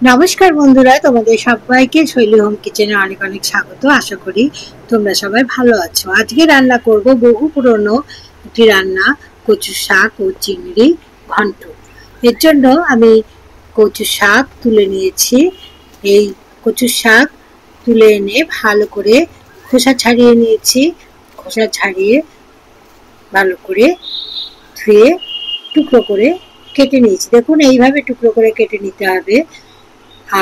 নমস্কার বন্ধুরা, তোমাদের সবাইকে শৈলী হোম কিচেনে অনেক অনেক স্বাগত। আশা করি তোমরা সবাই ভালো আছো। আজকে রান্না করব বহু পুরনো একটি রান্না, কচু শাক ও চিংড়ি ঘন্ট। এর জন্য আমি কচু শাক তুলে নিয়েছি। এই কচু শাক তুলে এনে ভালো করে খোসা ছাড়িয়ে নিয়েছি। খোসা ছাড়িয়ে ভালো করে ধুয়ে টুকরো করে কেটে নিয়েছি। দেখুন, এইভাবে টুকরো করে কেটে নিতে হবে।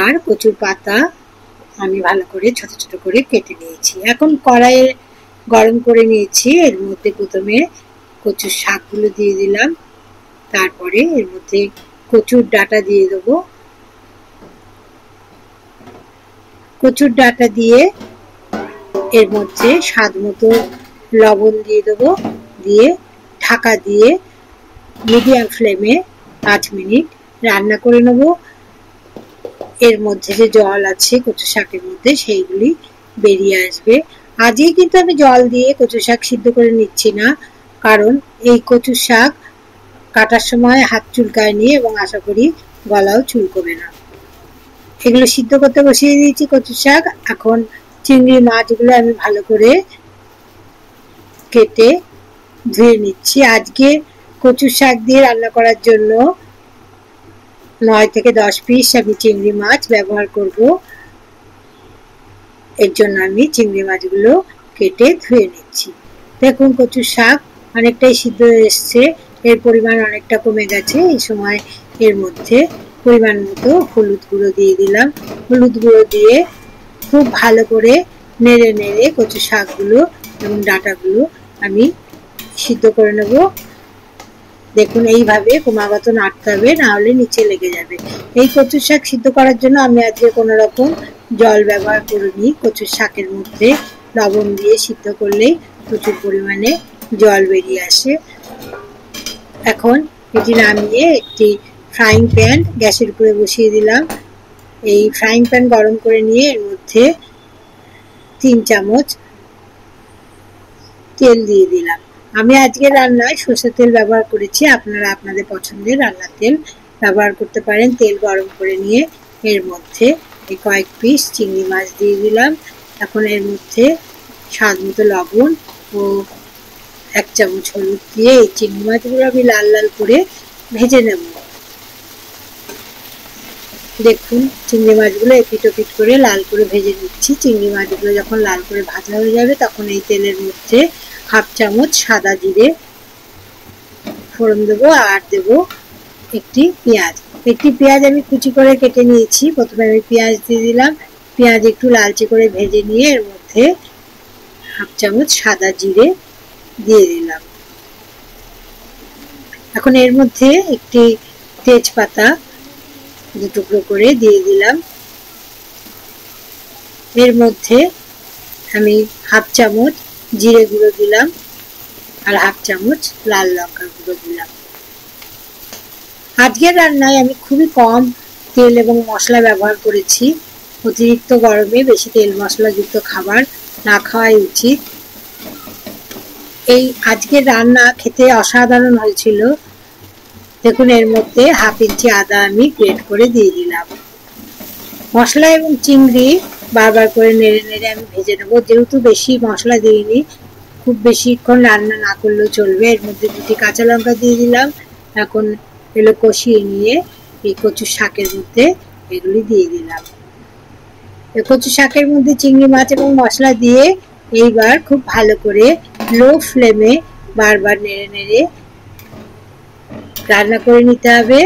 আর কচুর পাতা আমি ভালো করে ছোট ছোট করে কেটে নিয়েছি। এখন কড়াইয়ে গরম করে নিয়েছি। এর মধ্যে প্রথমে কচুর শাকগুলো দিয়ে দিলাম, তারপরে এর মধ্যে কচুর ডাঁটা দিয়ে দেবো। কচুর ডাঁটা দিয়ে এর মধ্যে স্বাদ মতো লবণ দিয়ে দেবো, দিয়ে ঢাকা দিয়ে মিডিয়াম ফ্লেমে 5 মিনিট রান্না করে নেব। এর মধ্যে যে জল আছে কচু শাকের মধ্যে, সেইগুলি বেরিয়ে আসবে। আজই কিন্তু আমি জল দিয়ে কচু শাক সিদ্ধ করে নিচ্ছি না, কারণ এই কচু শাক কাটার সময় হাত চুলকায়নি এবং আশা করি গলাও চুলকবে না। এগুলো সিদ্ধ করতে বসিয়ে দিয়েছি কচু শাক। এখন চিংড়ি মাছগুলো আমি ভালো করে কেটে ধুয়ে নিচ্ছি। আজকে কচু শাক দিয়ে রান্না করার জন্য 9 থেকে 10 পিস আমি চিংড়ি মাছ ব্যবহার করব। এর জন্য আমি চিংড়ি মাছগুলো কেটে ধুয়ে নিচ্ছি। দেখুন, কচু শাক অনেকটাই সিদ্ধ হয়ে এসছে, এর পরিমাণ অনেকটা কমে গেছে। এই সময় এর মধ্যে পরিমাণ মতো হলুদ গুঁড়ো দিয়ে দিলাম। হলুদ গুঁড়ো দিয়ে খুব ভালো করে নেড়ে নেড়ে কচু শাকগুলো এবং ডাঁটাগুলো আমি সিদ্ধ করে নেব। দেখুন, এইভাবে ক্রমাগত নাড়তে হবে, না হলে নিচে লেগে যাবে। এই কচু শাক সিদ্ধ করার জন্য আমি আজকে কোনো রকম জল ব্যবহার করিনি। কচু শাকের মধ্যে লবণ দিয়ে সিদ্ধ করলেই প্রচুর পরিমাণে জল বেরিয়ে আসে। এখন এটি নামিয়ে একটি ফ্রাইং প্যান গ্যাসের উপরে বসিয়ে দিলাম। এই ফ্রাইং প্যান গরম করে নিয়ে এর মধ্যে 3 চামচ তেল দিয়ে দিলাম। আমি আজকে রান্নায় সরষের তেল ব্যবহার করেছি, আপনারা আপনাদের পছন্দের রান্নার তেল ব্যবহার করতে পারেন। তেল গরম করে নিয়ে এর মধ্যে এই কয়েক পিস চিংড়ি মাছ দিয়ে দিলাম। এখন এর মধ্যে স্বাদ মতো লবণ ও 1 চামচ হলুদ দিয়ে এই চিংড়ি মাছগুলো আমি লাল লাল করে ভেজে নেব। দেখুন, চিংড়ি মাছগুলো এপিট ওপিট করে লাল করে ভেজে নিচ্ছি। চিংড়ি মাছগুলো যখন লাল করে ভাজা হয়ে যাবে, তখন এই তেলের মধ্যে 1/2 চামচ সাদা জিরে ফোড়ন দেবো আর দেবো একটি পেঁয়াজ। একটি পেঁয়াজ আমি কুচি করে কেটে নিয়েছি। প্রথমে আমি পেঁয়াজ দিয়ে দিলাম। পেঁয়াজ একটু লালচে করে ভেজে নিয়ে এর মধ্যে 1/2 চামচ সাদা জিরে দিয়ে দিলাম। এখন এর মধ্যে একটি তেজপাতা 2 টুকরো করে দিয়ে দিলাম। এর মধ্যে আমি 1/2 চামচ জিরে গুঁড়ো দিলাম আর 1/2 চামচ লাল লঙ্কার গুঁড়ো দিলাম। আজকের রান্নায় আমি খুবই কম তেল এবং মশলা ব্যবহার করেছি। অতিরিক্ত গরমে বেশি তেল মশলাযুক্ত খাবার না খাওয়াই উচিত। এই আজকের রান্না খেতে অসাধারণ হয়েছিল। দেখুন, এর মধ্যে 1/2 ইঞ্চি আদা আমি গ্রেট করে দিয়ে দিলাম। মশলা এবং চিংড়ি বারবার করে নেড়ে নেড়ে আমি ভেজে নেব। যেহেতু বেশি মশলা দিইনি, খুব বেশিক্ষণ রান্না না করলেও চলবে। এর মধ্যে 2টি কাঁচা লঙ্কা দিয়ে দিলাম। এখন এগুলো কষিয়ে নিয়ে এই কচু শাকের মধ্যে এগুলি দিয়ে দিলাম। এই কচু শাকের মধ্যে চিংড়ি মাছ এবং মশলা দিয়ে এইবার খুব ভালো করে লো ফ্লেমে বারবার নেড়ে নেড়ে রান্না করে নিতে হবে।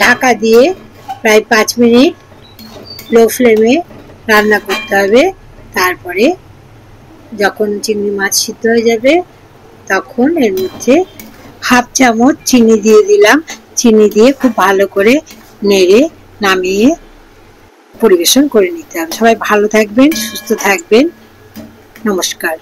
ঢাকা দিয়ে প্রায় 5 মিনিট লো ফ্লেমে রান্না করতে হবে। তারপরে যখন চিংড়ি মাছ সিদ্ধ হয়ে যাবে, তখন এর মধ্যে 1/2 চামচ চিনি দিয়ে দিলাম। চিনি দিয়ে খুব ভালো করে নেড়ে নামিয়ে পরিবেশন করে নিতে হবে। সবাই ভালো থাকবেন, সুস্থ থাকবেন। নমস্কার।